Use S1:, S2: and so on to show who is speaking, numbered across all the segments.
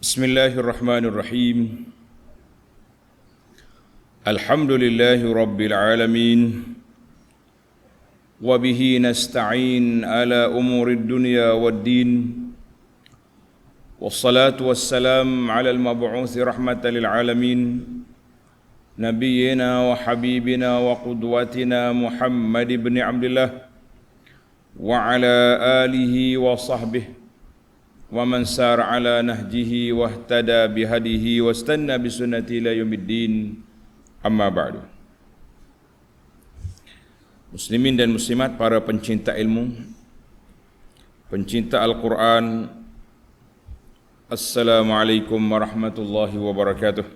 S1: Bismillahirrahmanirrahim. Alhamdulillahi rabbil alamin. Wa bihi nasta'in ala umurid dunya waddin. Wassalatu wassalam ala al-mab'uthi rahmatan lil alamin. Nabiyyina wa habibina wa qudwatina Muhammad ibn Abdullah wa ala alihi wa sahbihi wa man sar ala nahjihi wa ihtada bihadihi wa istanna bisunnati ila yaumiddin, amma ba'du. Muslimin dan muslimat, para pencinta ilmu, pencinta Al-Quran, Assalamualaikum warahmatullahi wabarakatuh.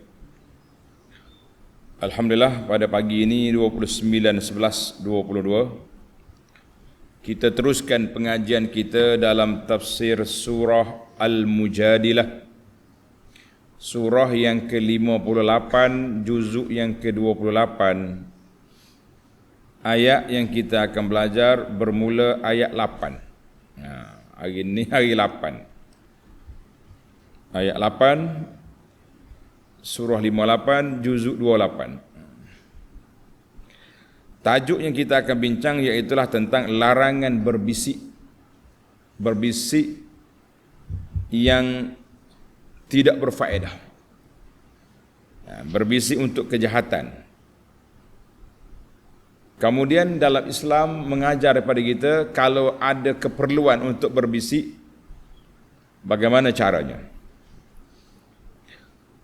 S1: Alhamdulillah, pada pagi ini 29/11/22 kita teruskan pengajian kita dalam tafsir surah Al-Mujadilah, surah yang ke-58, juzuk yang ke-28. Ayat yang kita akan belajar bermula ayat 8. Hari ini hari 8. Ayat 8, surah 58, juzuk 28. Tajuk yang kita akan bincang iaitulah tentang larangan berbisik. Berbisik yang tidak berfaedah. Berbisik untuk kejahatan. Kemudian dalam Islam mengajar kepada kita kalau ada keperluan untuk berbisik, bagaimana caranya.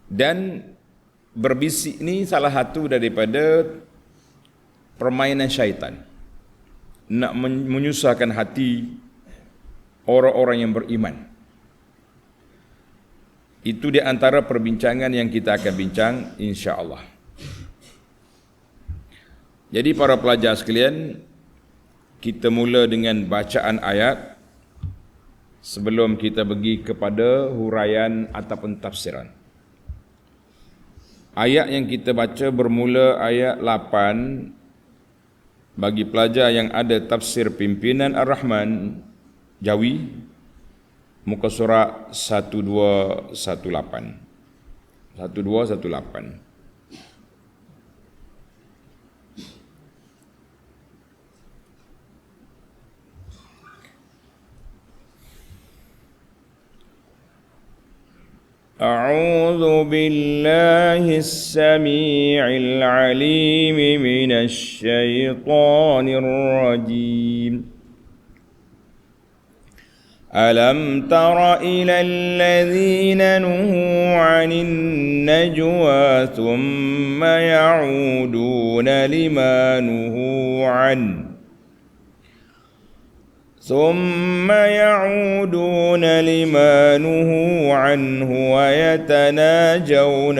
S1: Dan berbisik ni salah satu daripada permainan syaitan, nak menyusahkan hati orang-orang yang beriman. Itu di antara perbincangan yang kita akan bincang insya-Allah. Jadi para pelajar sekalian, kita mula dengan bacaan ayat sebelum kita pergi kepada huraian ataupun tafsiran. Ayat yang kita baca bermula ayat 8. Bagi pelajar yang ada tafsir pimpinan Ar-Rahman Jawi, muka surat 1218. 1218. أعوذ بالله السميع العليم من الشيطان الرجيم. ألم تر إلى الذين نهوا عن النجوى ثم يعودون لما نهوا عنه ويتناجون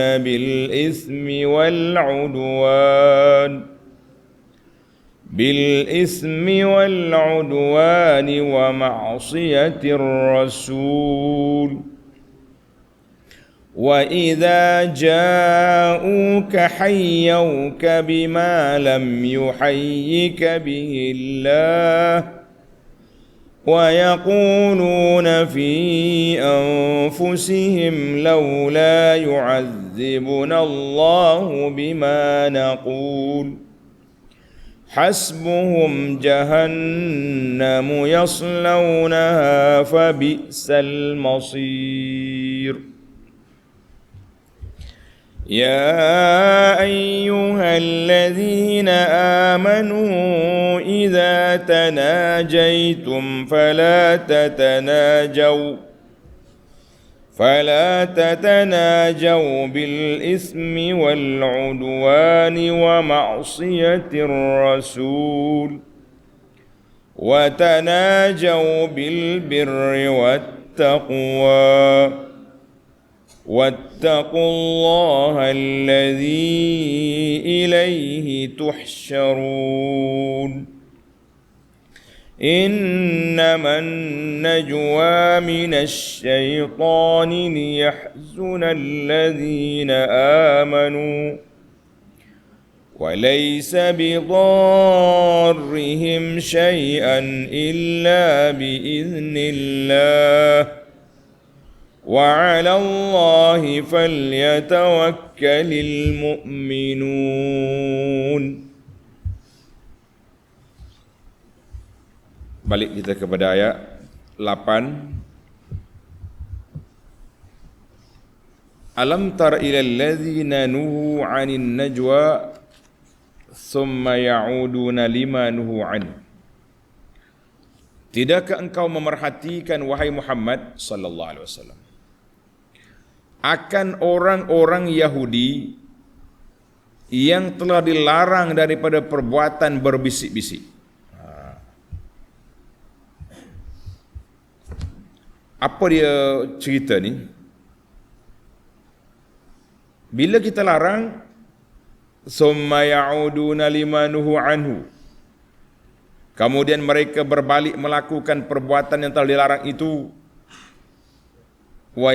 S1: بالإثم والعدوان ومعصية الرسول وإذا جاءوك حيوك بما لم يحيك به الله ويقولون في أنفسهم لولا يعذبنا الله بما نقول حسبهم جهنم يصلونها فبئس المصير. يا أيها الذين آمنوا إذا تناجيتم فلا تتناجوا بالإثم والعدوان ومعصية الرسول وتناجوا بالبر والتقوى واتقوا الله الذي إليه تحشرون. إنما النجوى من الشيطان ليحزن الذين آمنوا وليس بضارهم شيئا إلا بإذن الله وعلى الله فليتوكل المؤمنون. Balik kita kepada ayat 8. Alam tara ilal ladzina nuhu 'anil najwa thumma ya'uduna lima nuhu 'an. Tidakkah engkau memerhatikan wahai Muhammad sallallahu alaihi wasallam akan orang-orang Yahudi yang telah dilarang daripada perbuatan berbisik-bisik? Apa dia cerita ni? Bila kita larang, summa ya'uduna lima nuhu anhu, kemudian mereka berbalik melakukan perbuatan yang telah dilarang itu, wa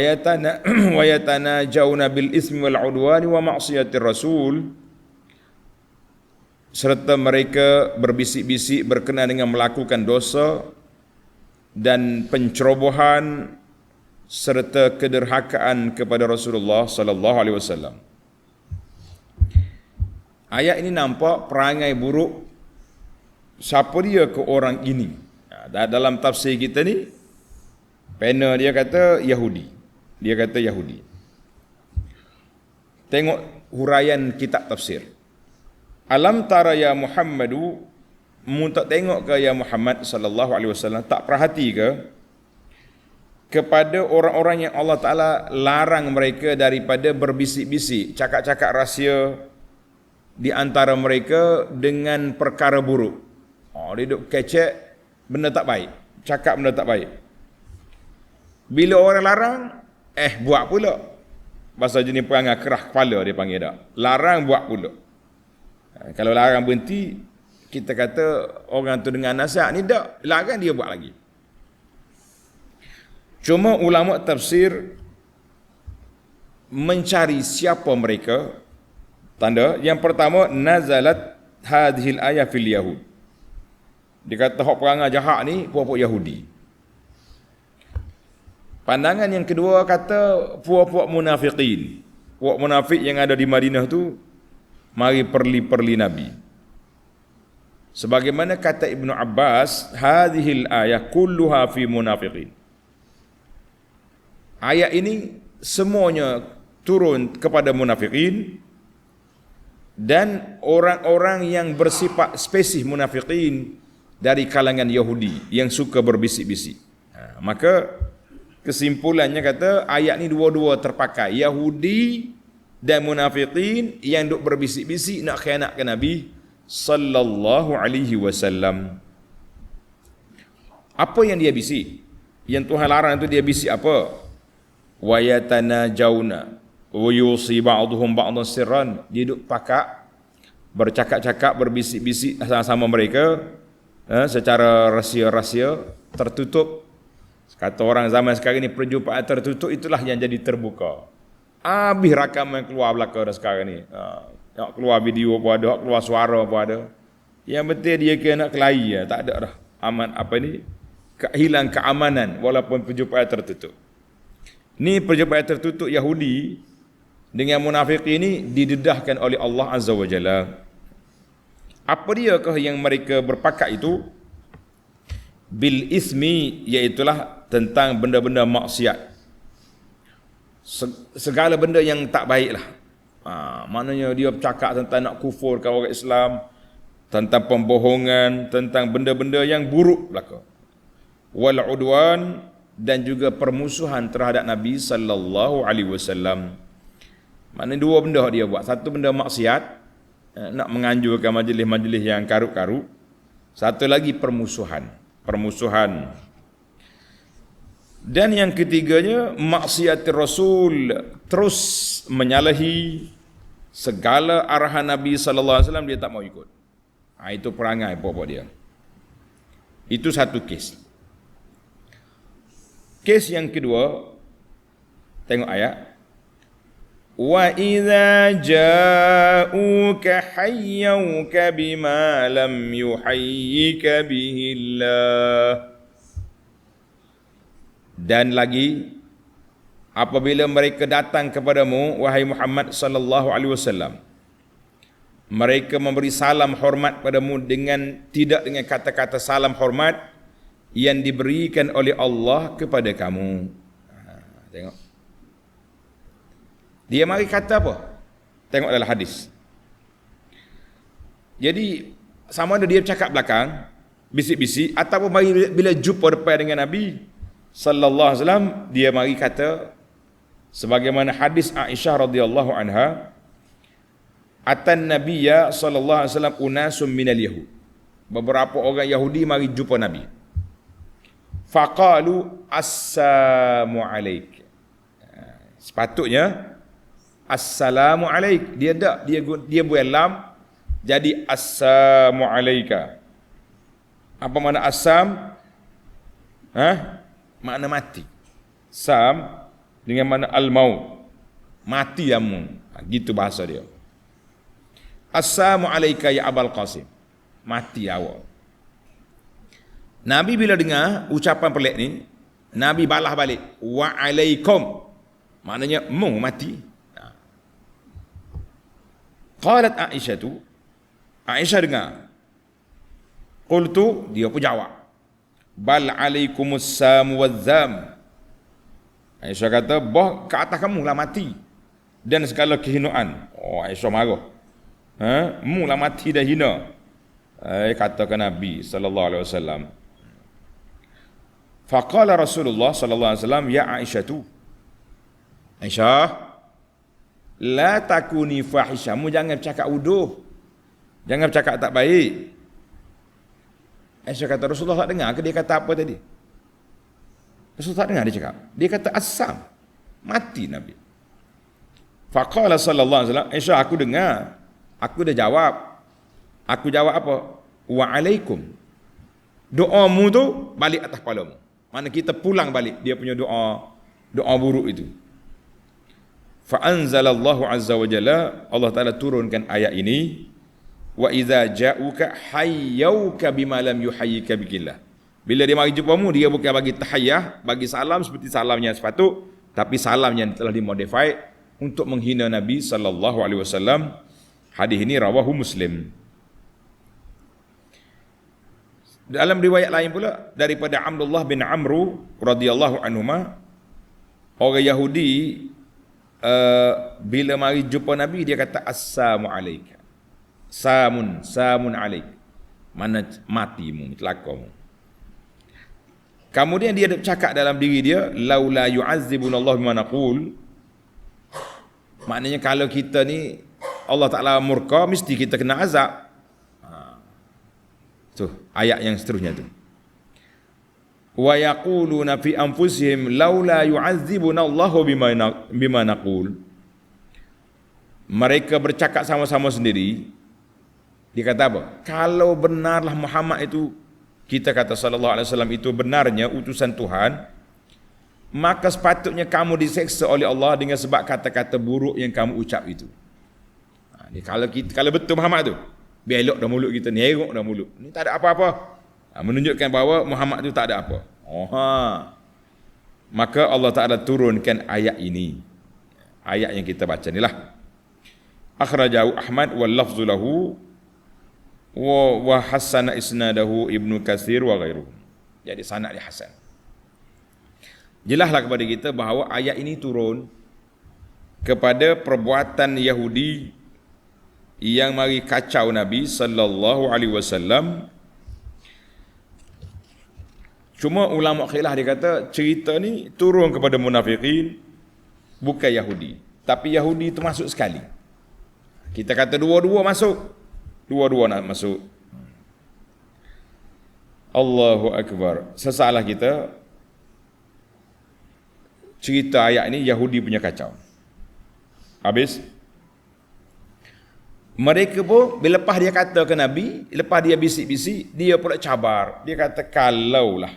S1: yatanajawna bil ismi wal udwani wa ma'siyatir rasul, serta mereka berbisik-bisik berkenaan dengan melakukan dosa dan pencerobohan serta kederhakaan kepada Rasulullah sallallahu alaihi wasallam. Ayat ini nampak perangai buruk siapa dia ke orang ini. Dalam tafsir kita ni, panel dia kata Yahudi. Dia kata Yahudi. Tengok huraian kitab tafsir. Alam tara ya Muhammadu, mu tak tengok ke ya Muhammad sallallahu alaihi wasallam, tak perhati ke kepada orang-orang yang Allah Ta'ala larang mereka daripada berbisik-bisik, cakap-cakap rahsia di antara mereka dengan perkara buruk. Dia duduk kecek benda tak baik, cakap benda tak baik. Bila orang larang, buat pula. Bahasa jenis perangai kerah kepala dia panggil tak. Larang buat pula. Kalau larang berhenti, kita kata orang tu dengan nasihat ni tak, larang dia buat lagi. Cuma ulama tafsir mencari siapa mereka. Tanda yang pertama, nazalat hadhil ayat fil yahud. Dia kata hak perangai jahat ni puak-puak Yahudi. Pandangan yang kedua kata puak-puak munafiqin. Puak munafik yang ada di Madinah tu mari perli-perli Nabi. Sebagaimana kata Ibnu Abbas, hadhil ayat kulluha fi munafiqin. Ayat ini semuanya turun kepada munafikin dan orang-orang yang bersifat spesif munafikin dari kalangan Yahudi yang suka berbisik-bisik. Maka kesimpulannya kata ayat ni dua-dua terpakai, Yahudi dan munafikin yang duk berbisik-bisik nak khianatkan Nabi sallallahu alaihi wasallam. Apa yang dia bisik? Yang Tuhan larang itu dia bisik apa? Wa yatanajawna wa yusi ba'dhum ba'dhan sirran. Dia duk pakak bercakap-cakap, berbisik-bisik sama-sama mereka secara rahsia-rahsia tertutup. Kata orang zaman sekarang ni, perjumpaan tertutup itulah yang jadi terbuka. Habis rakaman keluar belakang dah sekarang ni. Nak keluar video pun ada, nak keluar suara pun ada. Yang penting dia kena nak kelahi, tak ada dah aman hilang keamanan walaupun perjumpaan tertutup. Ni perjumpaan tertutup Yahudi dengan munafik ini didedahkan oleh Allah Azza wa Jalla. Apa diakah yang mereka berpakat itu? Bil ismi, iaitulah tentang benda-benda maksiat. Segala benda yang tak baik lah. Maknanya dia bercakap tentang nak kufurkan orang Islam, tentang pembohongan, tentang benda-benda yang buruk belaka. Wal udwan, dan juga permusuhan terhadap Nabi sallallahu alaihi wasallam. Maknanya dua benda dia buat. Satu benda maksiat, nak menganjurkan majlis-majlis yang karut-karut. Satu lagi permusuhan. Dan yang ketiganya, maksiat Rasul, terus menyalahi segala arahan Nabi sallallahu alaihi wasallam, dia tak mau ikut. Itu perangai pokok dia. Itu satu kes. Kes yang kedua, tengok ayat. Wa idza ja'uka hayyuka bima lam yuhayyika bihi Allah. Dan lagi, apabila mereka datang kepadamu wahai Muhammad sallallahu alaihi wasallam, mereka memberi salam hormat padamu tidak dengan kata-kata salam hormat yang diberikan oleh Allah kepada kamu. Tengok. Dia mari kata apa? Tengok dalam hadis. Jadi sama ada dia bercakap belakang, bisik-bisik, ataupun bila jumpa depan dengan Nabi sallallahu alaihi wasallam, dia mari kata sebagaimana hadis Aisyah radhiyallahu anha, atan nabiyya sallallahu alaihi wasallam unasum minal yahud. Beberapa orang Yahudi mari jumpa Nabi. Faqalu assalamu alayk. Sepatutnya assalamu alayk. Dia buat lam jadi assalamu alayka. Apa makna assam? Makna mati. Sam dengan makna al-maut. Mati yamu. Gitu bahasa dia. Assalamu alayka ya Abul Qasim. Mati awak. Nabi bila dengar ucapan pelik ni, Nabi balas balik, wa alaikum. Maknanya mu mati. Qalat Aisyah dengar. Qultu, dia pun jawab, bal alaikumus sam wadzam. Aisyah kata, bah ke atas kamu lah mati dan segala kehinaan. Oh, Aisyah marah. Mu lah mati dah hina. Katakan Nabi sallallahu alaihi wasallam. Faqala Rasulullah sallallahu alaihi wasallam, ya Aisyah, la takuni fahisha. Mu jangan bercakap uduh. Jangan bercakap tak baik. Aisyah kata, Rasulullah tak dengar ke dia kata apa tadi? Rasulullah tak dengar dia cakap. Dia kata asam. Mati Nabi. Faqala sallallahu alaihi wasallam, Aisyah aku dengar. Aku dah jawab. Aku jawab apa? Wa alaikum. Doamu tu balik atas kepalamu. Mana kita pulang balik dia punya doa buruk itu. Fa anzalallahu azza wa jalla, Allah Taala turunkan ayat ini, wa idza ja'uka hayyuka bima lam yuhayyika bikillah. Bila dia mari jumpamu, dia bukan bagi tahiyyah, bagi salam seperti salamnya sepatut, tapi salamnya telah dimodify untuk menghina Nabi sallallahu alaihi wasallam. Hadis ini rawahu Muslim. Dalam riwayat lain pula daripada Abdullah bin Amru radhiyallahu anhuma, orang Yahudi bila mari jumpa Nabi dia kata assalamu alayka. Samun alaik. Mana matimu, celakamu. Kemudian dia bercakap dalam diri dia, laula yu'azzibunallahu bima naqul. Maknanya kalau kita ni Allah Ta'ala murka, mesti kita kena azab. Tu ayat yang seterusnya tu. Wa yaquluna fi anfusihim laula yu'azzibuna Allahu bima naqul. Mereka bercakap sama-sama sendiri. Dia kata apa? Kalau benarlah Muhammad itu, kita kata sallallahu alaihi wasallam itu benarnya utusan Tuhan, maka sepatutnya kamu diseksa oleh Allah dengan sebab kata-kata buruk yang kamu ucap itu. Kalau betul Muhammad tu, belok dah mulut kita, nerok dah mulut. Ni tak ada apa-apa. Menunjukkan bahawa Muhammad tu tak ada apa. Maka Allah Ta'ala turunkan ayat ini. Ayat yang kita baca ni lah. Akhrajahu Ahmad wal lafzu lahu wa hasana isnadahu Ibnu Katsir wa ghairuhu. Jadi sanad dia hasan. Jelaslah kepada kita bahawa ayat ini turun kepada perbuatan Yahudi yang mari kacau Nabi sallallahu alaihi wasallam. Cuma ulama khilaf dia kata cerita ni turun kepada munafikin, bukan Yahudi. Tapi Yahudi itu masuk sekali. Kita kata dua-dua masuk. Dua-dua nak masuk. Allahu Akbar. Sesalah kita cerita ayat ni Yahudi punya kacau. Habis mereka pun bila lepas dia kata ke Nabi, lepas dia bisik-bisik, dia pula cabar. Dia kata kalaulah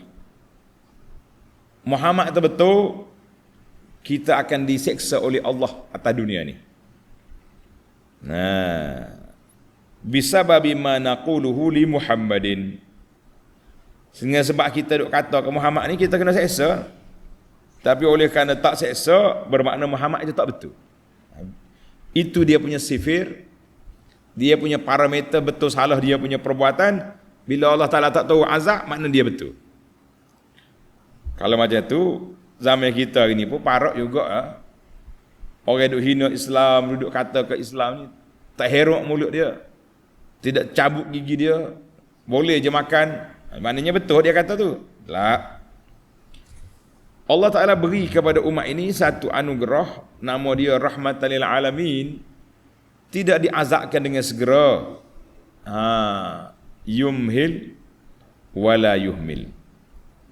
S1: Muhammad itu betul, kita akan diseksa oleh Allah atas dunia ni. Bisababi ma naquluhu li Muhammadin. Sehingga sebab kita duk kata ke Muhammad ni, kita kena seksa. Tapi oleh kerana tak seksa, bermakna Muhammad itu tak betul. Itu dia punya sifir, dia punya parameter betul salah dia punya perbuatan. Bila Allah Ta'ala tak tahu azab, makna dia betul. Kalau macam tu, zaman kita ini pun parok juga. Orang duduk hina Islam, duduk kata ke Islam ni, tak herok mulut dia, tidak cabut gigi dia, boleh je makan. Maknanya betul dia kata tu? Tak. Allah Ta'ala beri kepada umat ini satu anugerah, nama dia rahmatan lil alamin, tidak diazabkan dengan segera. Yumhil wala yuhmil.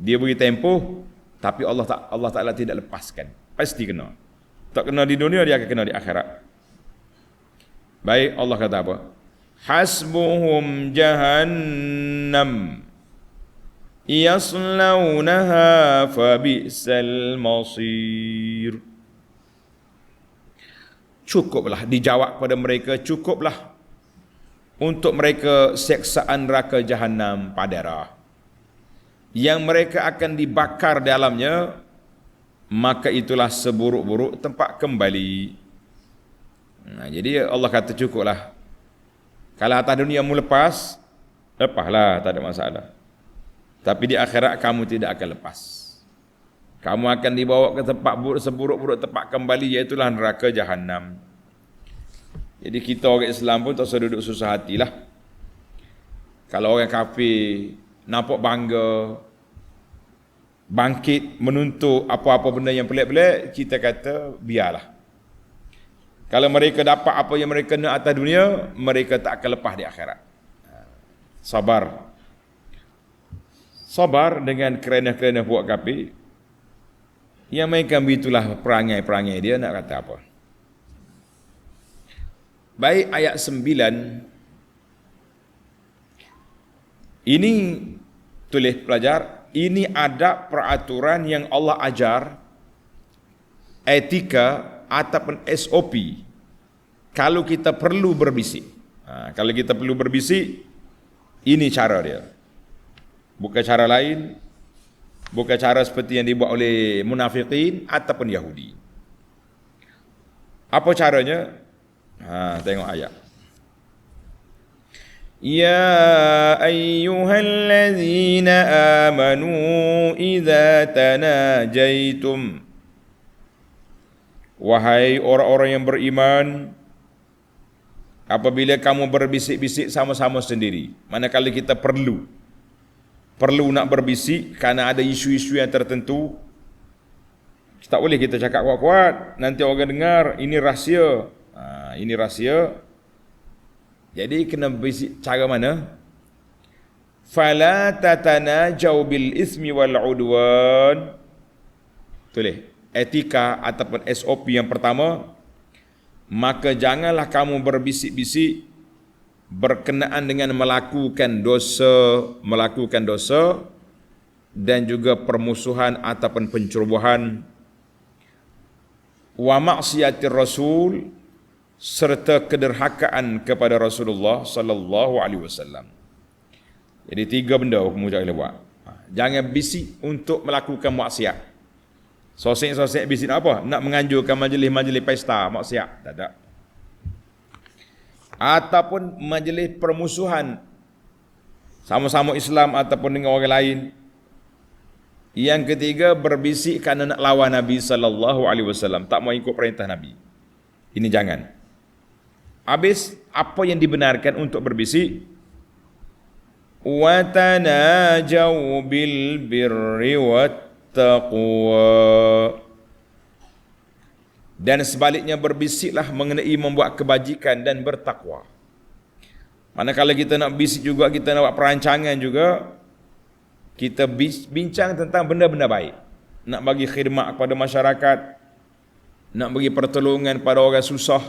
S1: Dia beri tempoh, tapi Allah Ta'ala tidak lepaskan. Pasti kena. Tak kena di dunia, dia akan kena di akhirat. Baik, Allah kata apa? Hasbuhum jahannam yaslaunaha fabi'sal masir. Cukuplah, dijawab pada mereka, cukuplah untuk mereka seksaan neraka Jahannam padara, yang mereka akan dibakar dalamnya, maka itulah seburuk-buruk tempat kembali. Jadi Allah kata cukuplah. Kalau atas dunia mu lepaslah, tak ada masalah. Tapi di akhirat kamu tidak akan lepas. Kamu akan dibawa ke tempat seburuk-buruk tempat kembali, iaitulah neraka Jahannam. Jadi kita orang Islam pun tak usah duduk susah hatilah. Kalau orang kafir nampak bangga, bangkit menuntut apa-apa benda yang pelik-pelik, kita kata biarlah. Kalau mereka dapat apa yang mereka nak atas dunia, mereka tak akan lepas di akhirat. Sabar. Sabar dengan kerana buat kafir. Yang mereka itulah perangai-perangai dia, nak kata apa. Baik, ayat 9. Ini tulis pelajar, ini ada peraturan yang Allah ajar, etika ataupun SOP kalau kita perlu berbisik. Kalau kita perlu berbisik, ini cara dia. Bukan cara lain, bukan cara seperti yang dibuat oleh munafikin ataupun Yahudi. Apa caranya? Tengok ayat. Ya ayyuhallazina amanu idza tanajaitum. Wahai orang-orang yang beriman, apabila kamu berbisik-bisik sama-sama sendiri, manakala kita perlu nak berbisik kerana ada isu-isu yang tertentu, tak boleh kita cakap kuat-kuat, nanti orang dengar, ini rahsia. Ini rahsia. Jadi kena bisik cara mana? Fala tatanajau bil ismi wal udwan. Tulis etika ataupun SOP yang pertama, maka janganlah kamu berbisik-bisik berkenaan dengan melakukan dosa dan juga permusuhan ataupun pencerobohan, wa maksiatir rasul, serta kederhakaan kepada Rasulullah sallallahu alaihi wasallam. Jadi 3 benda kamu jangan buat. Jangan bisik untuk melakukan maksiat. Sosek-sosek bisik apa? Nak menganjurkan majlis-majlis pesta maksiat, tak ada. Ataupun majlis permusuhan sama-sama Islam ataupun dengan orang lain. Yang ketiga, berbisik kerana nak lawan Nabi sallallahu alaihi wasallam, tak mau ikut perintah Nabi. Ini jangan. Habis apa yang dibenarkan untuk berbisik? Wa tanajau bil birri wat taqwa. Dan sebaliknya berbisiklah mengenai membuat kebajikan dan bertakwa. Manakala kita nak bisik juga, kita nak buat perancangan juga, kita bincang tentang benda-benda baik. Nak bagi khidmat kepada masyarakat, nak bagi pertolongan pada orang susah,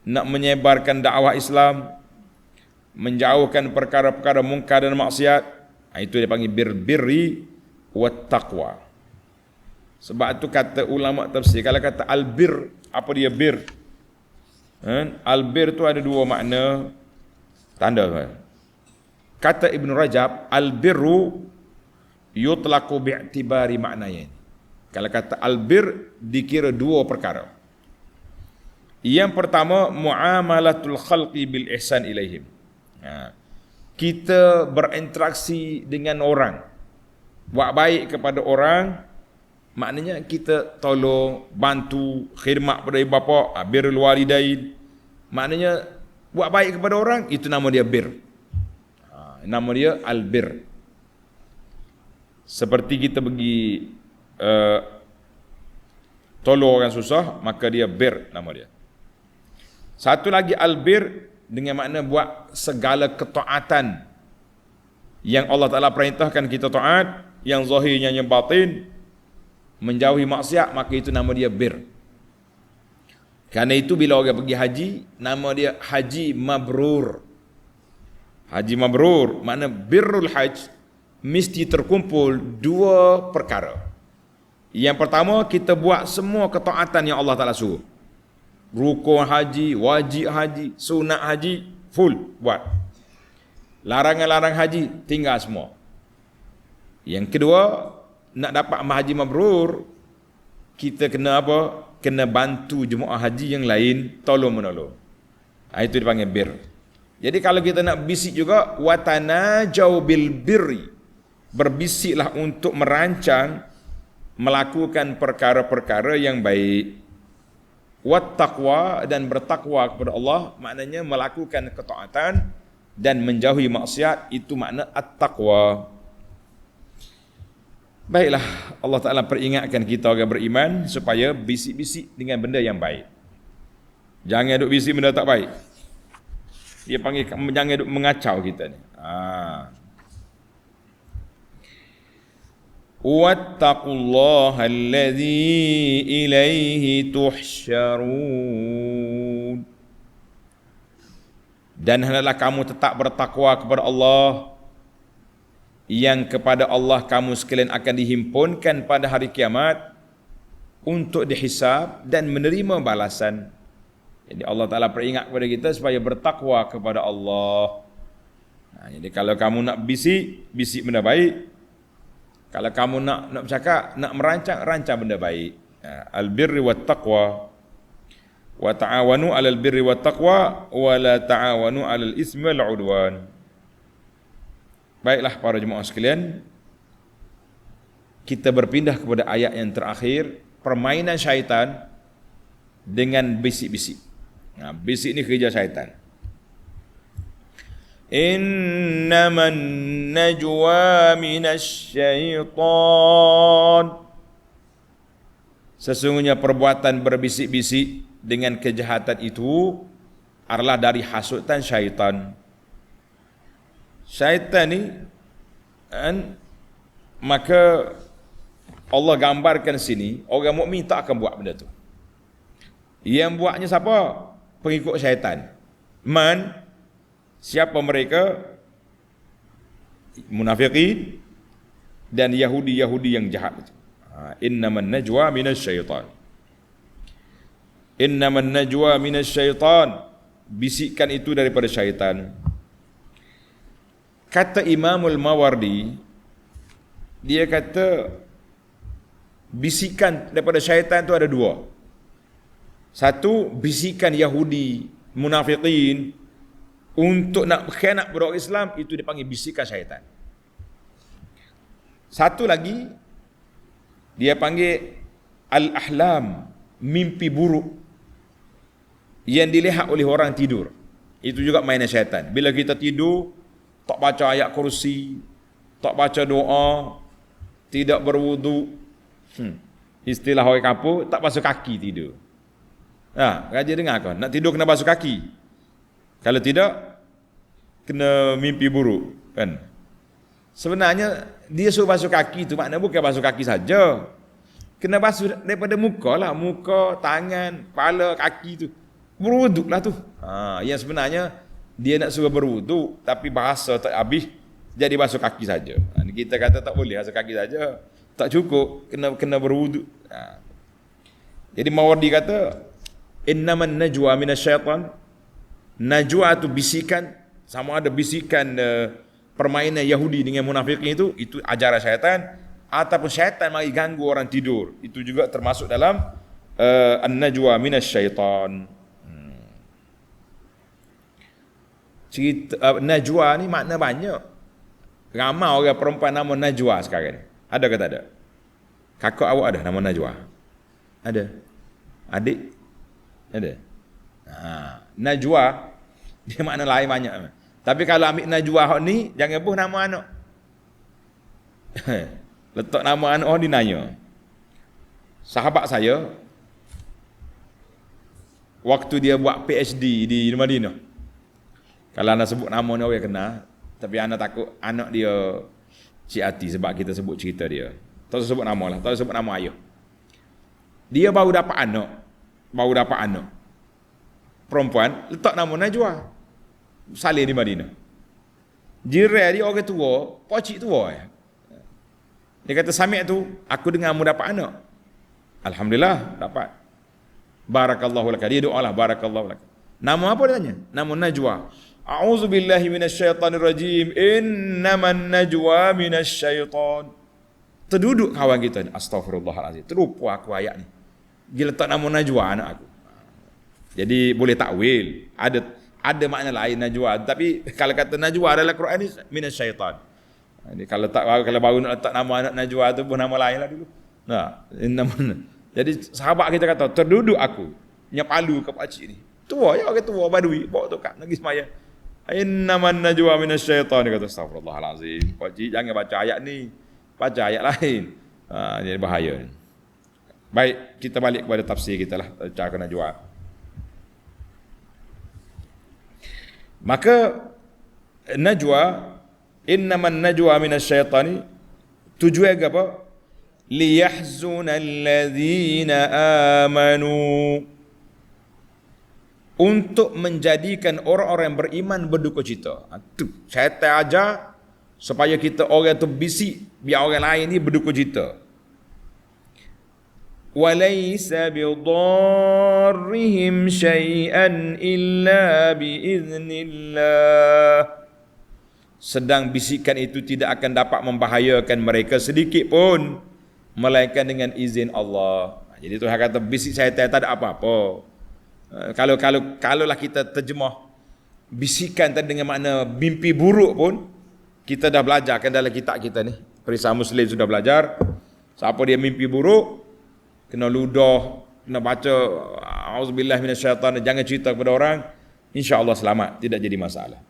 S1: nak menyebarkan dakwah Islam, menjauhkan perkara-perkara mungkar dan maksiat. Itu dia panggil birri wat taqwa. Sebab itu kata ulama tafsir, kalau kata albir, apa dia bir? Albir tu ada 2 makna tanda. Kata Ibn Rajab, albirru yutlaqu bi'tibari maknayn. Kalau kata albir dikira dua perkara. Yang pertama, muamalatul khalqi bil ihsan ilaihim. Kita berinteraksi dengan orang, buat baik kepada orang, maknanya kita tolong, bantu, khidmat pada ibu bapa, birrul walidain. Maknanya buat baik kepada orang, itu nama dia bir. Nama dia albir. Seperti kita pergi tolong orang susah, maka dia bir nama dia. Satu lagi albir dengan makna buat segala ketaatan yang Allah Ta'ala perintahkan kita taat, yang zahirnya yang batin, menjauhi maksiat, maka itu nama dia bir. Karena itu bila orang pergi haji, nama dia haji mabrur. Haji mabrur, makna birrul haj, mesti terkumpul dua perkara. Yang pertama, kita buat semua ketaatan yang Allah Ta'ala suruh. Rukun haji, wajib haji, sunat haji, full buat. Larangan-larang haji, tinggal semua. Yang kedua, nak dapat haji mabrur, kita kena apa? Kena bantu jemaah haji yang lain, tolong-menolong. Itu dipanggil bir. Jadi kalau kita nak bisik juga, watanajau bil birri, berbisiklah untuk merancang, melakukan perkara-perkara yang baik. Wat taqwa, dan bertakwa kepada Allah, maknanya melakukan ketaatan dan menjauhi maksiat, itu makna at-taqwa. Baiklah, Allah Ta'ala peringatkan kita orang beriman supaya bisik-bisik dengan benda yang baik. Jangan duk bisik benda tak baik. Dia panggil, jangan duk mengacau kita ni. Wattaqullaha alladhi ilaihi tuhsyarun. Dan hendaklah kamu tetap bertakwa kepada Allah, yang kepada Allah kamu sekalian akan dihimpunkan pada hari kiamat untuk dihisab dan menerima balasan. Jadi Allah Ta'ala peringat kepada kita supaya bertakwa kepada Allah. Jadi kalau kamu nak bisik, bisik benda baik. Kalau kamu nak bercakap, nak merancang, rancang benda baik. Al-birri wat taqwa. Wa ta'awanu 'alal birri wat taqwa wa la ta'awanu 'alal ismi wal 'udwan. Baiklah para jemaah sekalian, kita berpindah kepada ayat yang terakhir, permainan syaitan dengan bisik-bisik. Bisik ni kerja syaitan. Innaman najwa minasyaitan. Sesungguhnya perbuatan berbisik-bisik dengan kejahatan itu adalah dari hasutan syaitan. Syaitan ni maka Allah gambarkan sini, orang mukmin tak akan buat benda tu. Yang buatnya siapa? Pengikut syaitan. Siapa mereka? Munafiqin dan Yahudi-Yahudi yang jahat itu. Innaman najwa minasyaitan. Innaman najwa minasyaitan. Bisikan itu daripada syaitan. Kata Imamul Mawardi, dia kata bisikan daripada syaitan itu ada dua. Satu, bisikan Yahudi, munafiqin untuk nak berkhianat kepada orang Islam, itu dipanggil bisikan syaitan. Satu lagi, dia panggil al-ahlam, mimpi buruk yang dilihat oleh orang tidur. Itu juga mainan syaitan. Bila kita tidur, tak baca ayat kursi, tak baca doa, tidak berwudu, istilah orang kampung, tak basuh kaki tidur. Raja dengar kau, nak tidur kena basuh kaki. Kalau tidak, kena mimpi buruk, kan? Sebenarnya dia suruh basuh kaki tu maknanya bukan basuh kaki saja. Kena basuh daripada muka lah, muka, tangan, kepala, kaki tu. Berwuduk lah tu. Yang sebenarnya dia nak suruh berwuduk, tapi bahasa tak habis, jadi basuh kaki saja. Kita kata tak boleh basuh kaki saja, tak cukup, kena berwuduk. Jadi Mawardi kata, innaman najwa minasyaitan. Najwa tu bisikan, sama ada bisikan permainan Yahudi dengan munafikin itu ajaran syaitan. ataupun syaitan mari ganggu orang tidur. Itu juga termasuk dalam an-najwa minasyaitan. Cerita najwa ni makna banyak. Ramai orang perempuan nama Najwa sekarang ni. Ada ke tak ada? Kakak awak ada nama Najwa? Ada. Adik? Ada. Najwa dia makna lain banyak. Tapi kalau ambil Najwa hak ni jangan buh nama anak. Letak nama anak orang dinanya. Sahabat saya waktu dia buat PhD di Madinah. Kalau anda sebut nama ni orang kenal, tapi anda takut anak dia cik hati sebab kita sebut cerita dia. Tak usah sebut nama lah, tak usah sebut nama ayah. Dia baru dapat anak. Perempuan letak nama Najwa. Salih di Madinah. Jiran dia orang tua, pocik tua. Dia kata, Samik tu, aku dengar mu dapat anak. Alhamdulillah, dapat. Barakallahu laka. Dia doa lah, barakallahu laka. Nama apa dia tanya? Nama Najwa. A'udzubillahi minasyaitanirrajim. Innaman najwa minasyaitan. Terduduk kawan kita ni. Astaghfirullahalazim. Terlupa aku ayat ni. Dia letak nama Najwa anak aku. Jadi boleh takwil. Ada makna lain Najwa. Tapi kalau kata Najwa dalam Quran ni minasyaitan. Jadi kalau baru nak letak nama anak Najwa tu pun nama lain lah dulu. Jadi sahabat kita kata terduduk aku nyapalu ke pakcik ni. Tua ya orang tua badui bawa tokat lagi semaya. Innaman najwa minasyaitan, dia kata astagfirullahalazim. Pakcik jangan baca ayat ni. Baca ayat lain. Jadi bahaya. Baik, kita balik kepada tafsir kita lah cara najwa. Maka najwa, innaman najwa minasyaitan, tujuan apa? Liyahzuna alladhina amanu, untuk menjadikan orang-orang yang beriman berduka cita. Itu syaitan ajar supaya kita orang tu bisik biar orang lain ni berduka cita. Walaysa bidarrihim syai'an illa biiznillah. Sedang bisikan itu tidak akan dapat membahayakan mereka sedikit pun melainkan dengan izin Allah. Jadi Tuhan kata bisik syaitan tak ada apa-apa. Kalau lah kita terjemah bisikan tadi dengan makna mimpi buruk pun, kita dah belajar kan dalam kitab kita ni. Perisai Muslim sudah belajar. Siapa dia mimpi buruk, kena ludah, kena baca auzubillah minasyaitan, jangan cerita kepada orang, insya-Allah selamat, tidak jadi masalah.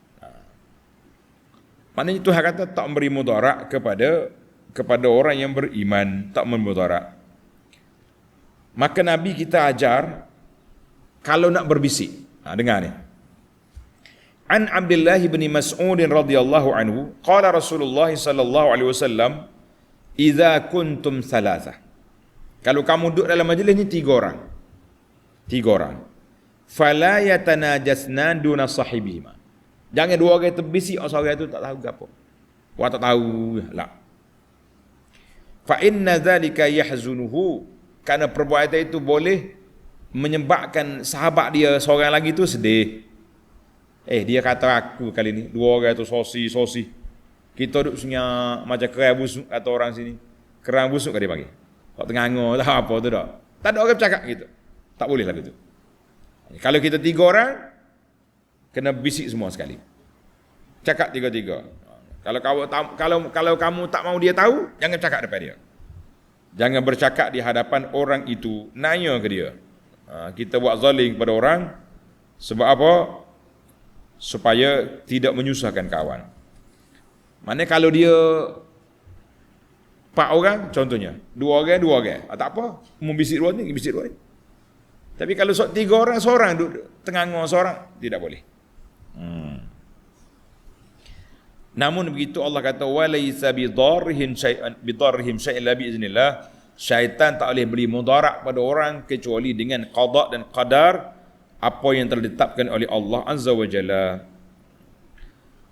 S1: Maknanya Tuhan kata tak memberi mudarat kepada orang yang beriman, tak memberi mudarat. Maka Nabi kita ajar kalau nak berbisik. Dengar ni. An Abdullah bin Mas'ud radhiyallahu anhu, qala Rasulullah sallallahu alaihi wasallam, "Idza kuntum thalatha." Kalau kamu duduk dalam majlis ni tiga orang. Fala yatanajasna duna sahibihima. Jangan dua orang terbisik, seorang tu tak tahu apa. Wah tak tahu lah. Fa inna dzalika yahzunuhu, kerana perbuatan itu boleh menyebabkan sahabat dia seorang lagi tu sedih. Dia kata aku kali ni, dua orang tu sosi. Kita duduk senyap macam kerang busuk kata orang sini. Kerang busuk ke dia panggil? Tak tengah-tengah lah apa tu tak. Tak ada orang bercakap gitu. Tak boleh lah gitu. Kalau kita tiga orang, kena bisik semua sekali. Cakap tiga-tiga. Kalau kamu tak mau dia tahu, jangan cakap depan dia. Jangan bercakap di hadapan orang itu. Nanya ke dia. Kita buat zalim kepada orang sebab apa? Supaya tidak menyusahkan kawan. Mana kalau dia 4 orang contohnya, 2 orang, tak apa, membisik dua ni, bisik dua ni. Tapi kalau 3 orang, seorang duduk tengah-tengah seorang, tidak boleh. Namun begitu Allah kata walaysa bidarrihim syai'an la biiznillah. Syaitan tak boleh beri mudarat pada orang kecuali dengan qada dan qadar, apa yang telah ditetapkan oleh Allah Azza wa Jalla.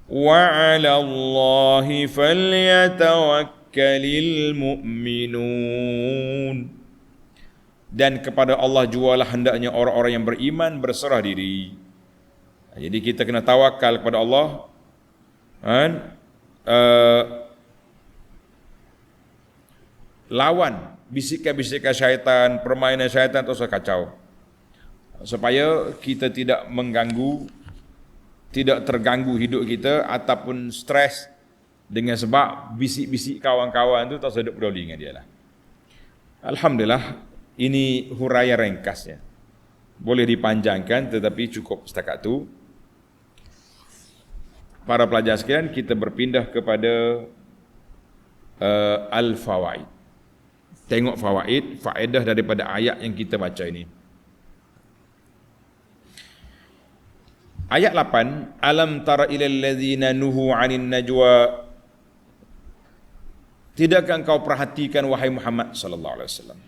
S1: Wa 'ala Allahi falyatawakkalul mu'minun. Dan kepada Allah jualah hendaknya orang-orang yang beriman berserah diri. Jadi kita kena tawakal kepada Allah. lawan bisikan-bisikan syaitan, permainan syaitan atau kacau. Supaya kita tidak mengganggu, tidak terganggu hidup kita ataupun stres dengan sebab bisik-bisik kawan-kawan tu tak sedap peduli dengan dia lah. Alhamdulillah, ini huraian ringkasnya. Boleh dipanjangkan tetapi cukup setakat tu. Para pelajar sekalian, kita berpindah kepada al-fawaid. Tengok fawaid, faedah daripada ayat yang kita baca ini. Ayat 8, alam tara ilal ladzina nuhu 'anin najwa. Tidakkah engkau perhatikan wahai Muhammad sallallahu alaihi wasallam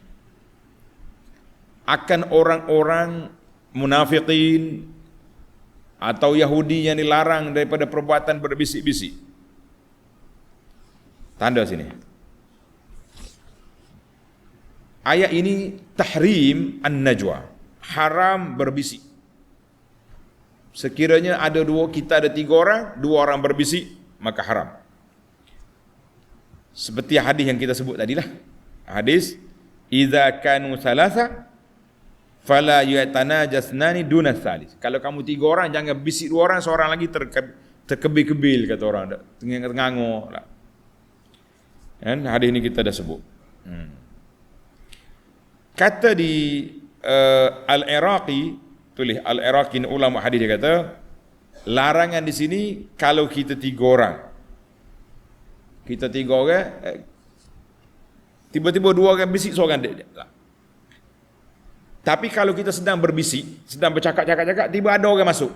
S1: akan orang-orang munafikin atau Yahudi yang dilarang daripada perbuatan berbisik-bisik? Tanda sini. Ayat ini tahrim an-najwa, haram berbisik. Sekiranya ada kita ada 3 orang, 2 orang berbisik, maka haram. Seperti hadis yang kita sebut tadilah. Hadis, idza kanu thalatha fala yatanajasnani duna thalith. Kalau kamu 3 orang, jangan bisik 2 orang, seorang lagi terkebil-kebil kata orang, tengah-tengah lah. Kan hadis ini kita dah sebut. Kata di Al-Iraqi, tulis Al-Iraqi, ulama hadis, dia kata larangan di sini kalau kita 3 orang. Kita 3 orang, tiba-tiba 2 orang bisik, seorang dia. Tapi kalau kita sedang berbisik, sedang bercakap-cakap, tiba ada orang masuk.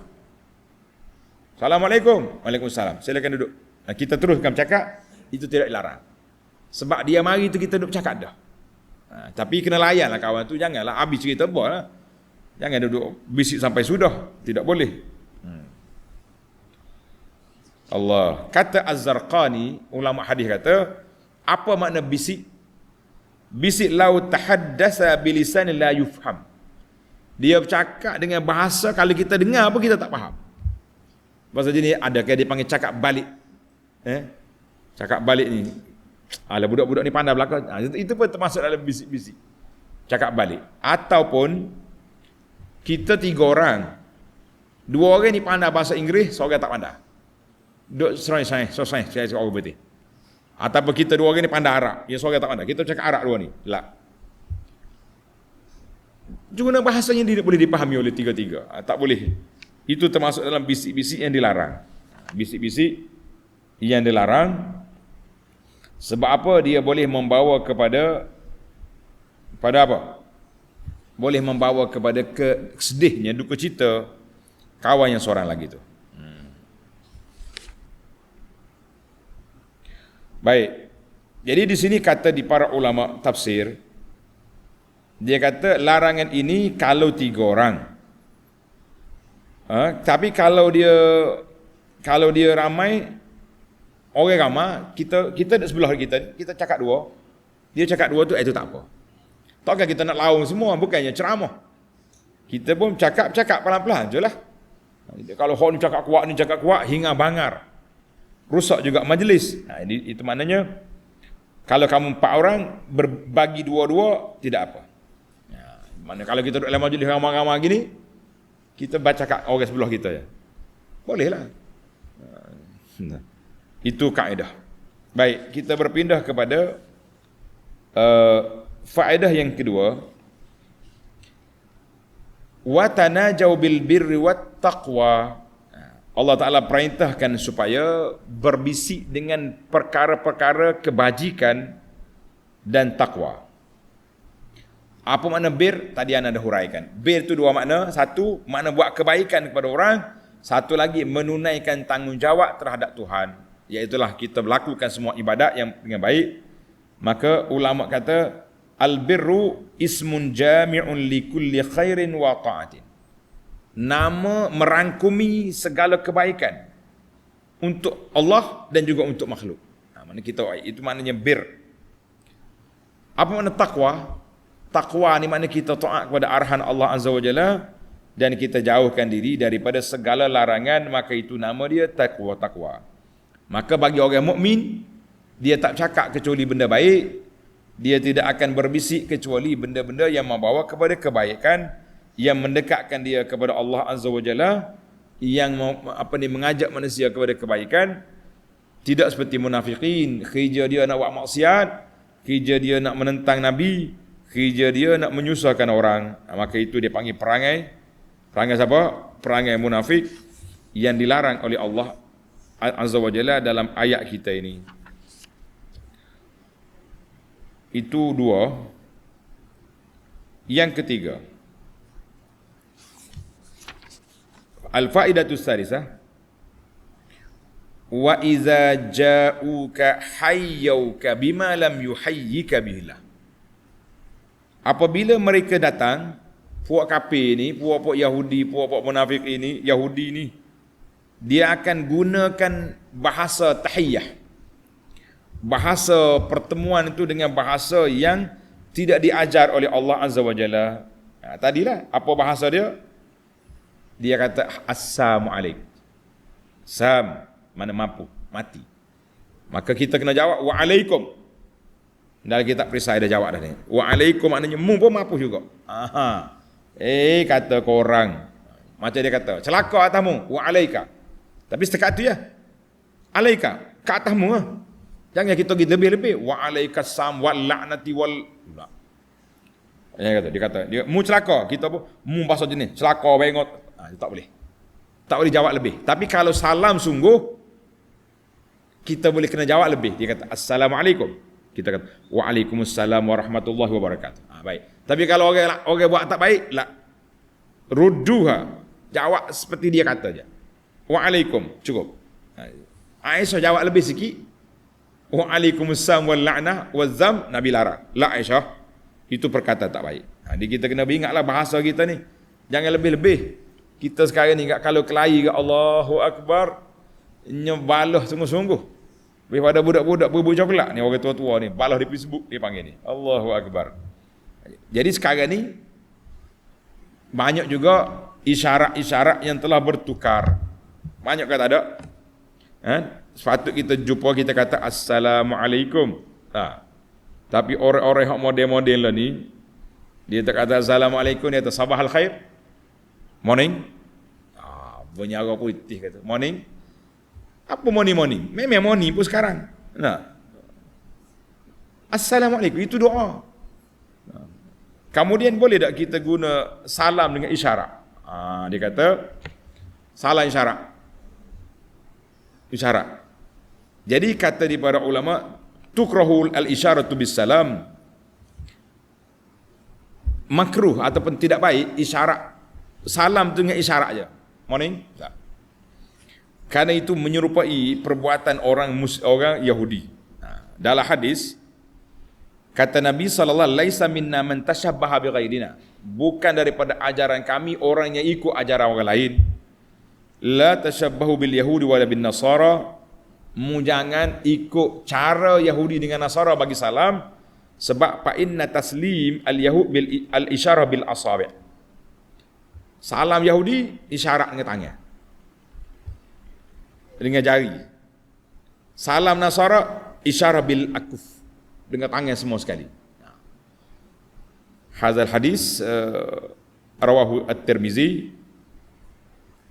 S1: Assalamualaikum. Waalaikumsalam. Silakan duduk. Kita teruskan bercakap, itu tidak dilarang. Sebab dia mari tu kita duduk bercakap dah. Tapi kena layanlah kawan tu, janganlah habis cerita lah. Jangan duduk bisik sampai sudah, tidak boleh. Allah. Kata Az-Zarqani, ulama hadis kata, apa makna bisik? Bisik lau tahaddasa bilisan la yufham. Dia bercakap dengan bahasa kalau kita dengar pun kita tak faham. Bahasa jenis ada dia panggil cakap balik. Cakap balik ni. Alah budak-budak ni pandai belakang. Itu pun termasuk dalam bisik-bisik. Cakap balik. Ataupun kita 3 orang. 2 orang ni pandai bahasa Inggeris, seorang tak pandai. Duk selesai orang berarti. Ataupun kita 2 orang ni pandai Arab, yang seorang tak pandai. Kita cakap Arab 2 ni. Tak. Guna bahasanya tidak boleh dipahami oleh 3-3. Tak boleh. Itu termasuk dalam bisik-bisik yang dilarang. Bisik-bisik yang dilarang. Sebab apa? Dia boleh membawa kepada apa? Boleh membawa kepada kesedihnya, duka cita kawan yang seorang lagi tu. Baik. Jadi di sini kata di para ulama tafsir, dia kata larangan ini kalau 3 orang. Tapi kalau dia ramai, orang ramai, kita di sebelah kita cakap 2, dia cakap 2 tu, itu tak apa. Takkan kita nak laung semua, bukannya ceramah. Kita pun cakap pelan-pelan je lah. Kalau orang ni cakap kuat hingga bangar, rusak juga majlis. Itu maknanya kalau kamu 4 orang berbagi 2-2 tidak apa. Mana kalau kita duduk dalam majlis ramai-ramai gini, kita baca kat orang sebelah kita je. Bolehlah. Itu kaedah. Baik, kita berpindah kepada faedah yang kedua. Wa tanajau bil birri wat taqwa. Allah Ta'ala perintahkan supaya berbisik dengan perkara-perkara kebajikan dan takwa. Apa makna bir? Tadi anda dah huraikan. Bir itu 2 makna. Satu, makna buat kebaikan kepada orang. Satu lagi, menunaikan tanggungjawab terhadap Tuhan. Iaitulah kita melakukan semua ibadat yang dengan baik. Maka ulama kata, al-birru ismun jami'un li kulli khairin wa ta'atin. Nama merangkumi segala kebaikan untuk Allah dan juga untuk makhluk. Mana kita itu maknanya bir. Apa makna takwa? Takwa ni makna kita taat kepada arahan Allah Azza wa Jalla dan kita jauhkan diri daripada segala larangan, maka itu nama dia takwa. Maka bagi orang mukmin, dia tak cakap kecuali benda baik, Dia tidak akan berbisik kecuali benda-benda yang membawa kepada kebaikan, yang mendekatkan dia kepada Allah Azza wa Jalla, yang mengajak manusia kepada kebaikan. Tidak seperti munafikin, kerja dia nak buat maksiat, kerja dia nak menentang Nabi, kerja dia nak menyusahkan orang. Maka itu dia panggil perangai. Perangai siapa? Perangai munafik yang dilarang oleh Allah Azza wa Jalla dalam ayat kita ini. Itu dua. Yang ketiga, al-faidatu sadisah, wa iza ja'uka hayyauka bima lam yuhayyika billah. Apabila mereka datang, puak kafir ni, puak Yahudi, puak munafik ini, Yahudi ni, dia akan gunakan bahasa tahiyyah. Bahasa pertemuan itu dengan bahasa yang tidak diajar oleh Allah Azza wa Jalla. Tadilah apa bahasa dia? Dia kata assalamualaikum. Sam mana mampu, mati. Maka kita kena jawab waalaikum. Dalam kitab perisai dah jawab dah ni. Waalaikum maknanya mu pun mampu juga. Aha. Kata korang. Macam dia kata, celaka atasmu, waalaika. Tapi setakat tu ya. Alaika, ke atasmu lah. Jangan kita pergi lebih-lebih. Waalaika sam wal la'nati wal. Dia kata, mu celaka, kita pun mu bahasa jenis, celaka bengot. Tak boleh. Tak boleh jawab lebih. Tapi kalau salam sungguh, kita boleh kena jawab lebih. Dia kata assalamualaikum, kita kata waalaikumsalam warahmatullahi wabarakatuh. Baik. Tapi kalau orang buat tak baik, la rudduha, jawab seperti dia kata je. Waalaikum, cukup. Aisyah jawab lebih sikit. Waalaikumsalam wal la'nah wal zam, Nabi larang. La Aisyah, itu perkataan tak baik. Jadi kita kena ingatlah bahasa kita ni. Jangan lebih-lebih. Kita sekarang ni kalau kelahi ke Allahu Akbar, nyebalah sungguh-sungguh. Daripada budak-budak berburu coklat ni, orang tua-tua ni, balah di Facebook dia panggil ni. Allahu Akbar. Jadi sekarang ni banyak juga isyarat-isyarat yang telah bertukar. Banyak kata ada. Sepatut kita jumpa kita kata assalamualaikum. Tapi orang-orang yang model-model lah ni, dia tak kata assalamualaikum, dia kata sabahal khair. Morning. Bunyi arah putih kata morning. Apa morning? Memang morning pun sekarang. Assalamualaikum, itu doa. Kemudian boleh tak kita guna salam dengan isyarat? Dia kata salam isyarat. Isyarat. Jadi kata di para ulama, tukrahul al-isyaratu bis salam. Makruh ataupun tidak baik isyarat. Salam tu dengan isyarat aja. Morning? Tak. Karena itu menyerupai perbuatan orang Yahudi. Dalam hadis kata Nabi sallallahu alaihi wasallam, minna man tashabbaha bi ghairina. Bukan daripada ajaran kami orang yang ikut ajaran orang lain. La tashabbahu bil yahudi wala bin nasara. Mu jangan ikut cara Yahudi dengan Nasara bagi salam, sebab fa inna taslim al yahud bil al isyarah bil asabi'. Salam Yahudi isyarat dengan tangan, dengan jari. Salam Nasara isyarah bil akuf, dengan tangan semua sekali. Hadzal hadis rawahu at-Tirmizi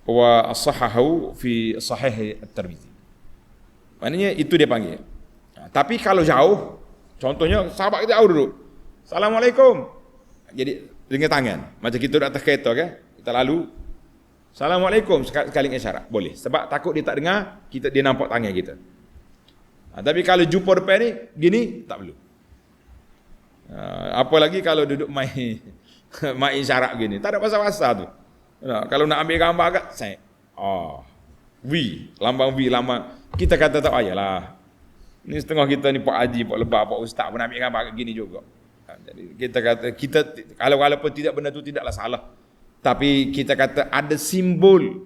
S1: wa as-sahahu fi sahih at-Tirmizi. Maknanya itu dia panggil. Tapi kalau jauh, contohnya sahabat kita jauh duduk, Assalamualaikum, jadi dengan tangan, macam kita duduk atas kereta kan, kita lalu Assalamualaikum sekali isyarat, boleh. Sebab takut dia tak dengar, dia nampak tangan kita. Tapi kalau jumpa depan ni, gini, tak perlu. Apalagi kalau duduk main isyarat gini, tak ada pasal-pasal tu. Kalau nak ambil gambar agak, saya lambang V, kita kata tak payahlah. Ni setengah kita ni Pak Haji, Pak Lebah, Pak Ustaz pun ambil gambar agak gini juga. Jadi kita kata, kalau walaupun tidak benda tu tidaklah salah. Tapi kita kata ada simbol.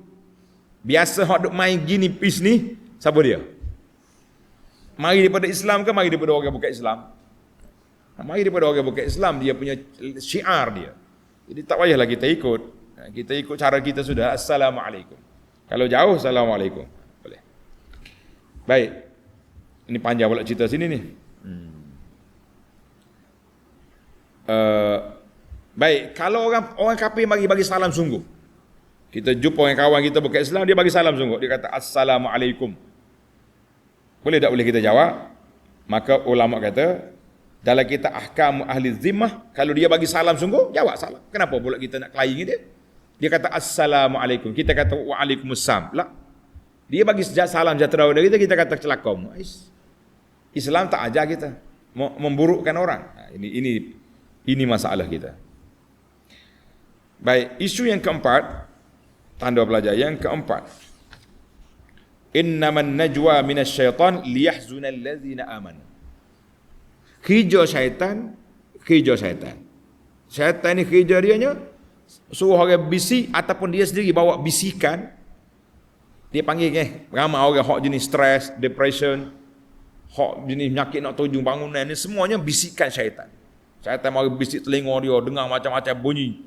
S1: Biasa hok duk main gini pis ni, siapa dia? Mari daripada Islam ke mari daripada orang bukan Islam? Mari daripada orang bukan Islam, dia punya syiar dia. Jadi tak payahlah kita ikut. Kita ikut cara kita sudah. Assalamualaikum. Kalau jauh, Assalamualaikum. Boleh. Baik. Ini panjang pula cerita sini ni. Baik, kalau orang kafir bagi salam sungguh. Kita jumpa orang kawan kita bukan Islam, dia bagi salam sungguh. Dia kata Assalamualaikum. Boleh tak boleh kita jawab? Maka ulama kata, dalam kita ahkam ahli zimmah, kalau dia bagi salam sungguh, jawab salam. Kenapa pula kita nak kelahi dia? Dia kata Assalamualaikum. Kita kata Waalaikumsalam. Lah. Dia bagi salam sejahtera kepada kita kata celakom. Islam tak ajar kita memburukkan orang. Ini masalah kita. Baik, isu yang keempat, tanda pelajar yang keempat. Innaman najwa minasyaitan liyahzunal ladzina amanu. Kerja syaitan. Syaitan ni kerja dia suruh orang bisik ataupun dia sendiri bawa bisikan. Dia panggil ramai orang hak jenis stres, depression, hak jenis penyakit nak tuju bangunan ni semuanya bisikan syaitan. Syaitan mari bisik telinga dia dengar macam-macam bunyi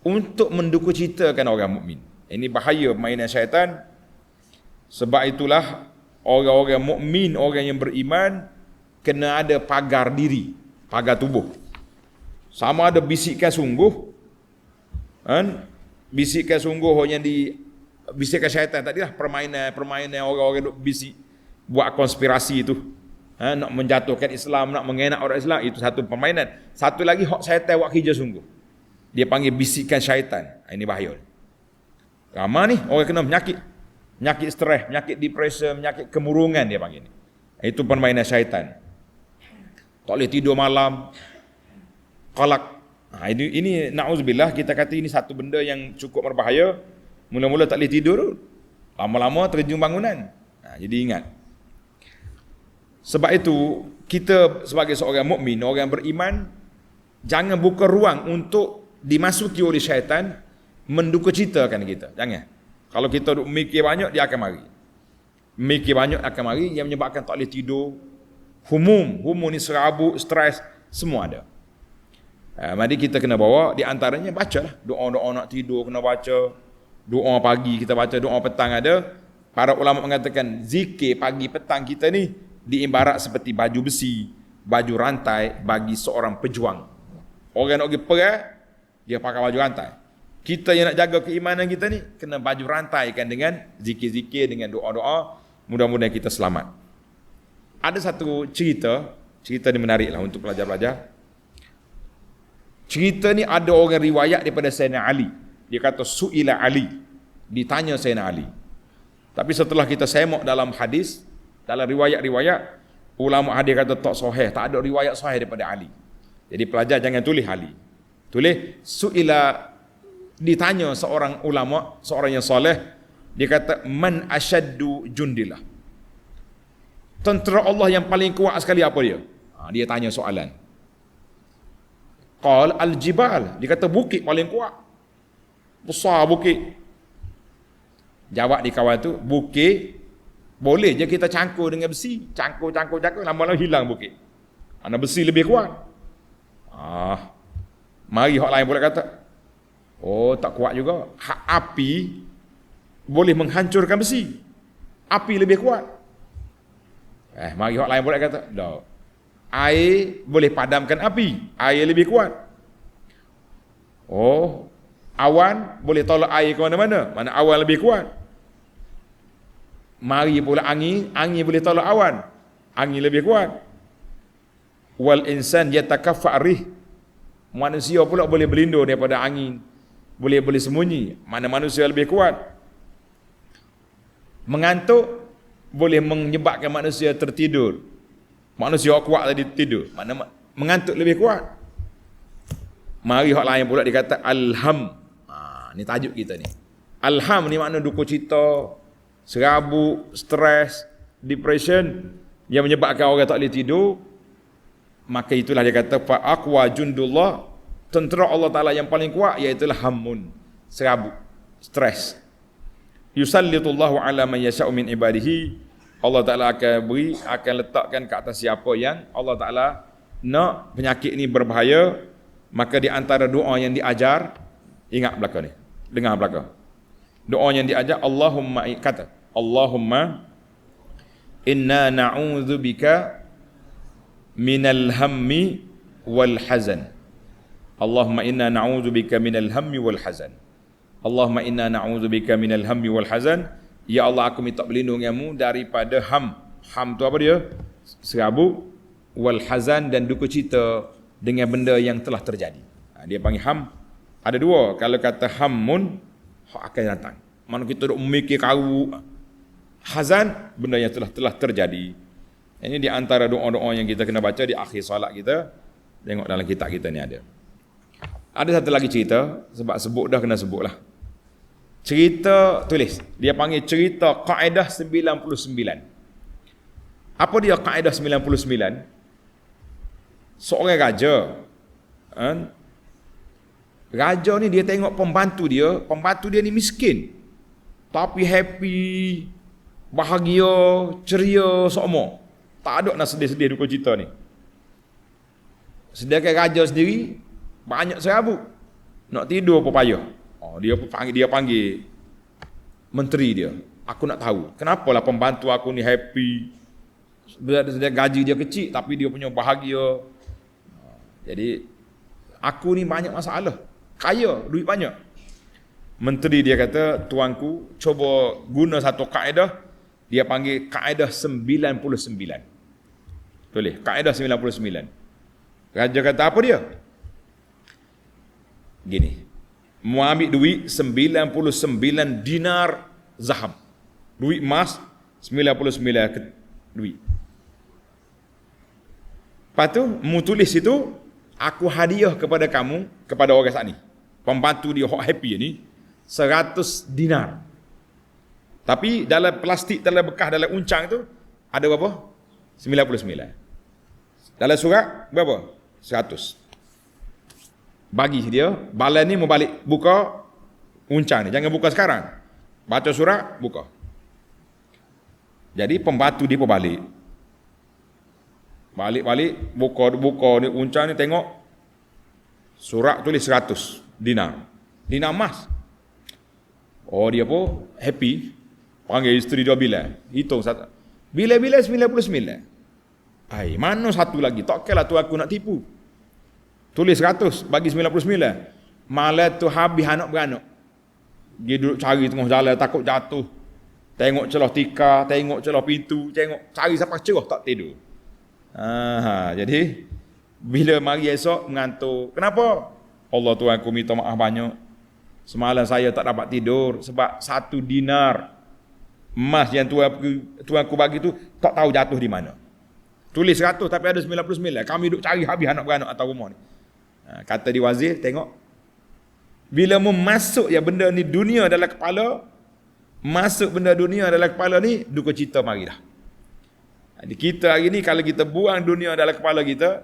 S1: untuk menduka-citakan orang mukmin. Ini bahaya permainan syaitan. Sebab itulah orang-orang mukmin, orang yang beriman kena ada pagar diri, pagar tubuh. Sama ada bisikan sungguh, kan? Bisikan sungguh yang bisikan syaitan tadilah permainan orang-orang duk bisik buat konspirasi itu. Nak menjatuhkan Islam, nak mengenak orang Islam, itu satu permainan. Satu lagi hak syaitan buat kerja sungguh. Dia panggil bisikan syaitan. Ini bahaya. Ramai ni orang kena penyakit stres, penyakit depression, penyakit kemurungan dia panggil ni. Itu permainan syaitan. Tak boleh tidur malam. Qalaq. Ini na'udzubillah, kita kata ini satu benda yang cukup berbahaya. Mula-mula tak boleh tidur, lama-lama terjun bangunan. Jadi ingat. Sebab itu kita sebagai seorang mukmin, orang beriman, jangan buka ruang untuk dimasuki oleh syaitan mendukacitakan kita. Jangan. Kalau kita duk mikir banyak, dia akan mari. Mikir banyak akan mari, yang menyebabkan tak boleh tidur. Humum ni serabut, stres, semua ada. Mari kita kena bawa, di antaranya bacalah. Doa-doa nak tidur kena baca. Doa pagi kita baca, doa petang ada. Para ulama mengatakan zikir pagi petang kita ni diibarat seperti baju besi, baju rantai bagi seorang pejuang. Orang nak pergi perang, dia pakai baju rantai. Kita yang nak jaga keimanan kita ni kena baju rantaikan dengan zikir-zikir, dengan doa-doa. Mudah-mudahan kita selamat. Ada satu cerita ni menariklah untuk pelajar-pelajar. Cerita ni ada orang riwayat daripada Sayyidina Ali. Dia kata Su'ila Ali. Ditanya Sayyidina Ali. Tapi setelah kita semak dalam hadis, dalam riwayat-riwayat, ulama hadis kata tak sahih, tak ada riwayat sahih daripada Ali. Jadi pelajar jangan tulis Ali. Tulis Su'ila, ditanya seorang ulama, seorang yang soleh, dia kata man asyaddu jundillah. Tentera Allah yang paling kuat sekali apa dia? Dia tanya soalan. Qal al-jibal, dia kata bukit paling kuat. Besar bukit. Jawab di kawan tu, bukit boleh je kita cangkul dengan besi. Cangkul, lama-lama hilang bukit. Mana besi lebih kuat. Mari hak lain pula kata, oh tak kuat juga. Api boleh menghancurkan besi. Api lebih kuat. Mari hak lain pula kata, dah. Air boleh padamkan api. Air lebih kuat. Oh, awan boleh tolak air ke mana-mana. Mana awan lebih kuat. Mari pula angin boleh tolak awan. Angin lebih kuat. Wal insan yatakaffa rih. Manusia pula boleh berlindung daripada angin. Boleh sembunyi. Mana manusia lebih kuat. Mengantuk boleh menyebabkan manusia tertidur. Manusia kuat tadi tidur. Mana mengantuk lebih kuat. Mari hak lain pula dikata alham. Ni tajuk kita ni. Alham ni makna duka cita, serabut, stres, depression yang menyebabkan orang tak boleh tidur. Maka itulah dia kata fa aqwa jundullah, tentera Allah Taala yang paling kuat iaitu hammun, serabut, stres. Yusallitullahu ala man yasha'u min ibadihi. Allah Ta'ala akan letakkan ke atas siapa yang Allah Ta'ala nak penyakit ni berbahaya. Maka di antara doa yang diajar, ingat belakang ni, dengar belakang. Doa yang diajar, Allahumma inna na'udzubika minal hammi wal hazan. Allahumma inna na'udzubika minal hammi wal hazan. Allahumma inna na'udzubika minal hammi wal hazan. Ya Allah, aku minta perlindunganmu daripada ham. Ham tu apa dia? Serabut, wal hazan, dan duka cita dengan benda yang telah terjadi. Dia panggil ham. Ada dua. Kalau kata hammun, hak akan datang. Mana kita duk memikir kau. Hazan, benda yang telah terjadi. Ini di antara doa-doa yang kita kena baca di akhir solat kita. Tengok dalam kitab kita ni ada. Ada satu lagi cerita, sebab sebut dah kena sebut lah. Cerita, tulis. Dia panggil cerita Kaedah 99. Apa dia Kaedah 99? Seorang raja. Raja ni dia tengok pembantu dia ni miskin. Tapi happy, bahagia, ceria semua. Tak ada nak sedih-sedih duka cita ni. Sedangkan raja sendiri banyak serabut. Nak tidur pun payah. Dia panggil menteri dia. Aku nak tahu, kenapalah pembantu aku ni happy. Sebenarnya gaji dia kecil tapi dia punya bahagia. Jadi aku ni banyak masalah. Kaya, duit banyak. Menteri dia kata, tuanku, cuba guna satu kaedah. Dia panggil Kaedah 99. Tulis, Kaedah 99. Raja kata apa dia? Gini, mau ambil duit 99 dinar zahab. Duit emas 99 duit. Lepas tu, mu tulis itu, aku hadiah kepada kamu, kepada orang saat ni. Pembantu dia happy ni, 100 dinar. Tapi dalam plastik, dalam bekas, dalam uncang tu, ada berapa? 99. Dalam surat, berapa? 100. Bagi dia, balan ni mau balik buka uncang ni. Jangan buka sekarang. Baca surat, buka. Jadi pembantu dia pun balik. Balik, buka ni uncang ni, tengok. Surat tulis 100 dinar. Dinar emas. Oh, dia pun happy. Panggil isteri dia Bilal. Hitung satu. Bila 99. Hai, mana satu lagi? Takkanlah tu aku nak tipu. Tulis 100 bagi 99. Malam tu habis anak beranak. Dia duduk cari tengah jalan, takut jatuh. Tengok celah tikar, tengok celah pintu, cari sampai cerah tak tidur. Jadi bila mari esok mengantuk. Kenapa? Allah Tuhan, aku minta maaf banyak. Semalam saya tak dapat tidur sebab 1 dinar emas yang Tuhan aku bagi tu tak tahu jatuh di mana. Tulis 100 tapi ada 99. Kami duk cari habis anak beranak atas rumah ni. Kata di wazir, tengok. Bila masuk ya benda ni dunia dalam kepala, masuk benda dunia dalam kepala ni, duka cita mari dah. Jadi kita hari ni kalau kita buang dunia dalam kepala kita,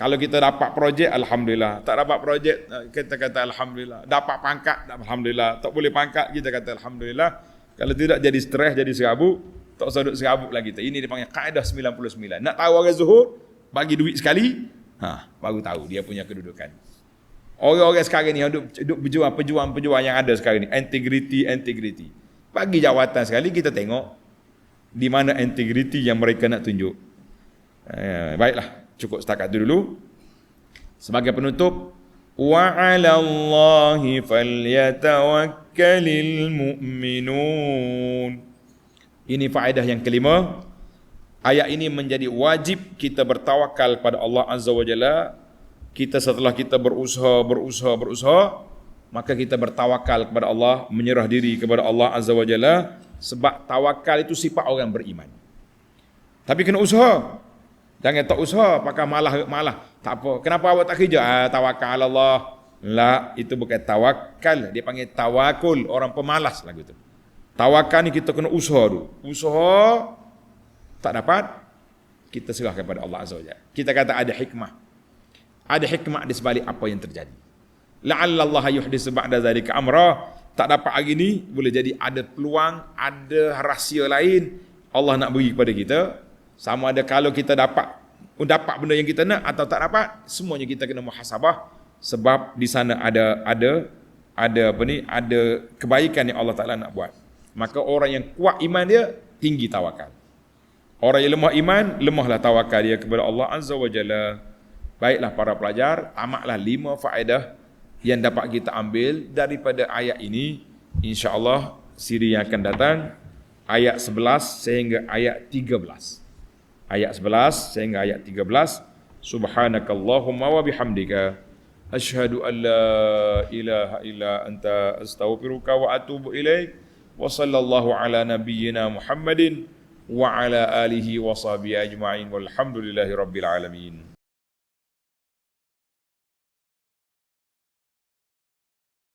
S1: kalau kita dapat projek, alhamdulillah. Tak dapat projek, kita kata alhamdulillah. Dapat pangkat, alhamdulillah. Tak boleh pangkat, kita kata alhamdulillah. Kalau tidak jadi stres, jadi serabut, tak usah duduk serabut lagi. Ini dipanggil Kaedah 99. Nak tahu orang zuhud, bagi duit sekali, baru tahu dia punya kedudukan. Orang-orang sekarang ni yang duduk pejuang yang ada sekarang ni, integriti. Bagi jawatan sekali, kita tengok di mana integriti yang mereka nak tunjuk. Baiklah, cukup setakat itu dulu. Sebagai penutup, wa 'alallahi falyatawakkalul mu'minun. Ini faedah yang kelima. Ayat ini menjadi wajib kita bertawakal pada Allah Azza wa Jalla. Kita setelah kita berusaha, maka kita bertawakal kepada Allah, menyerah diri kepada Allah Azza wa Jalla, sebab tawakal itu sifat orang beriman. Tapi kena usaha. Jangan tak usaha, pakai malah. Tak apa. Kenapa awak tak kerja? Tawakal Allah. La, itu bukan tawakal. Dia panggil tawakul. Orang pemalas lagu itu. Tawakal ni kita kena usaha dulu. Usaha tak dapat, kita serahkan kepada Allah Azza wa Jalla. Kita kata ada hikmah. Ada hikmah di sebalik apa yang terjadi. La'allallaha yuhditsu ba'da zalika amra. Tak dapat hari ni, boleh jadi ada peluang, ada rahsia lain Allah nak beri kepada kita. Sama ada kalau kita dapat benda yang kita nak atau tak dapat, semuanya kita kena muhasabah, sebab di sana ada kebaikan yang Allah Taala nak buat. Maka orang yang kuat iman dia, tinggi tawakal. Orang yang lemah iman, lemahlah tawakal dia kepada Allah Azza wa Jalla. Baiklah para pelajar, tamatlah 5 faedah yang dapat kita ambil daripada ayat ini. InsyaAllah siri yang akan datang ayat 11 sehingga ayat 13. Ayat 11 sehingga ayat 13. Subhanakallahumma wa bihamdika asyhadu an la ilaha illa anta astaghfiruka wa atubu ilaik. Wa sallallahu ala nabiyyina Muhammadin wa ala alihi wa sahbihi ajma'in walhamdulillahi rabbil alamin.